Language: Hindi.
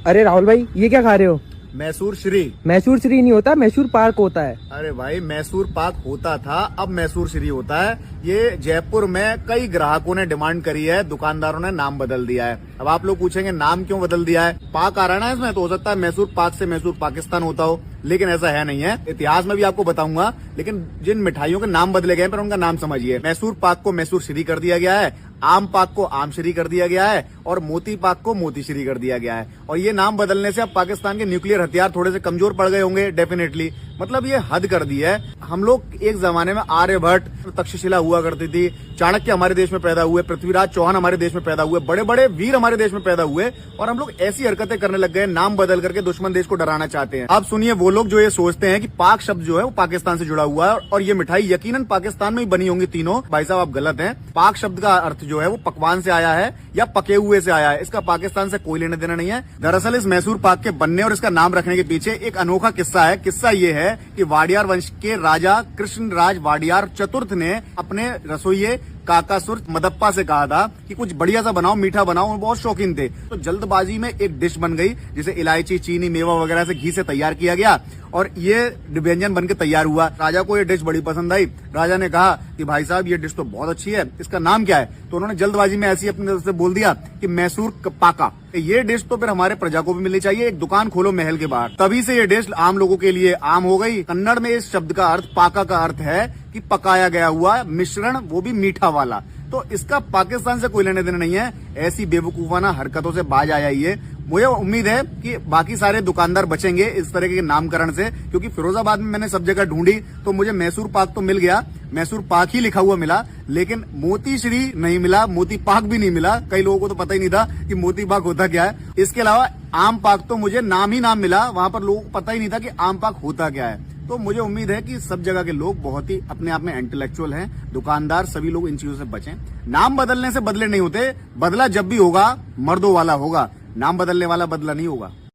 अरे राहुल भाई, ये क्या खा रहे हो? मैसूर श्री। मैसूर श्री नहीं होता, मैसूर पार्क होता है। अरे भाई, मैसूर पाक होता था, अब मैसूर श्री होता है। ये जयपुर में कई ग्राहकों ने डिमांड करी है, दुकानदारों ने नाम बदल दिया है। अब आप लोग पूछेंगे नाम क्यों बदल दिया है? पाक आ रहा है ना इसमें, तो हो सकता है मैसूर पाक से मैसूर पाकिस्तान होता हो, लेकिन ऐसा है नहीं है। इतिहास में भी आपको बताऊंगा, लेकिन जिन मिठाइयों के नाम बदले गए पर उनका नाम समझिए। मैसूर पाक को मैसूर श्री कर दिया गया है, आम पाक को आम श्री कर दिया गया है और मोती पाक को मोती श्री कर दिया गया है। और ये नाम बदलने से अब पाकिस्तान के न्यूक्लियर हथियार थोड़े से कमजोर पड़ गए होंगे, डेफिनेटली। मतलब ये हद कर दी है। हम लोग एक जमाने में आर्यभट्ट, तक्षशिला हुआ करती थी, चाणक्य हमारे देश में पैदा हुए, पृथ्वीराज चौहान हमारे देश में पैदा हुए, बड़े बड़े वीर हमारे देश में पैदा हुए, और हम लोग ऐसी हरकतें करने लग गए, नाम बदल करके दुश्मन देश को डराना चाहते हैं। आप सुनिए, वो लोग जो ये सोचते हैं कि पाक शब्द जो है वो पाकिस्तान से जुड़ा हुआ है और ये मिठाई यकीनन पाकिस्तान में ही बनी होंगी तीनों। भाई साहब, आप गलत हैं। पाक शब्द का अर्थ जो है वो पकवान से आया है या पके हुए से आया है। इसका पाकिस्तान से कोई लेना देना नहीं है। दरअसल इस मैसूर पाक के बनने और इसका नाम रखने के पीछे एक अनोखा किस्सा है। किस्सा ये है कि वाडियार वंश के राजा कृष्णराज वाडियार चतुर्थ ने अपने रसोइये काकासुर मदप्पा से कहा था कि कुछ बढ़िया सा बनाओ, मीठा बनाओ। वो बहुत शौकीन थे, तो जल्दबाजी में एक डिश बन गई जिसे इलायची, चीनी, मेवा वगैरह से घी से तैयार किया गया और ये व्यंजन बनके तैयार हुआ। राजा को ये डिश बड़ी पसंद आई। राजा ने कहा कि भाई साहब, ये डिश तो बहुत अच्छी है, इसका नाम क्या है? तो उन्होंने जल्दबाजी में ऐसी अपनी तरफ से बोल दिया कि मैसूर पाका। ये डिश तो फिर हमारे प्रजा को भी मिलनी चाहिए, एक दुकान खोलो महल के बाहर। तभी से ये डिश आम लोगों के लिए आम हो गई। कन्नड़ में इस शब्द का अर्थ, पाका का अर्थ है कि पकाया गया हुआ मिश्रण, वो भी मीठा वाला। तो इसका पाकिस्तान से कोई लेने देने नहीं है। ऐसी बेवकूफाना हरकतों से बाज आया ये। मुझे उम्मीद है कि बाकी सारे दुकानदार बचेंगे इस तरह के नामकरण से, क्योंकि फिरोजाबाद में मैंने सब जगह ढूंढी तो मुझे मैसूर पाक तो मिल गया, मैसूर पाक ही लिखा हुआ मिला, लेकिन मोती श्री नहीं मिला, मोती पाक भी नहीं मिला। कई लोगों को तो पता ही नहीं था कि मोती पाक होता क्या है। इसके अलावा आम पाक तो मुझे नाम ही नाम मिला, वहां पर लोगों को पता ही नहीं था कि आम पाक होता क्या है। तो मुझे उम्मीद है कि सब जगह के लोग बहुत ही अपने आप में इंटेलेक्चुअल हैं, दुकानदार सभी लोग इन चीजों से बचें। नाम बदलने से बदले नहीं होते, बदला जब भी होगा मर्दों वाला होगा, नाम बदलने वाला बदला नहीं होगा।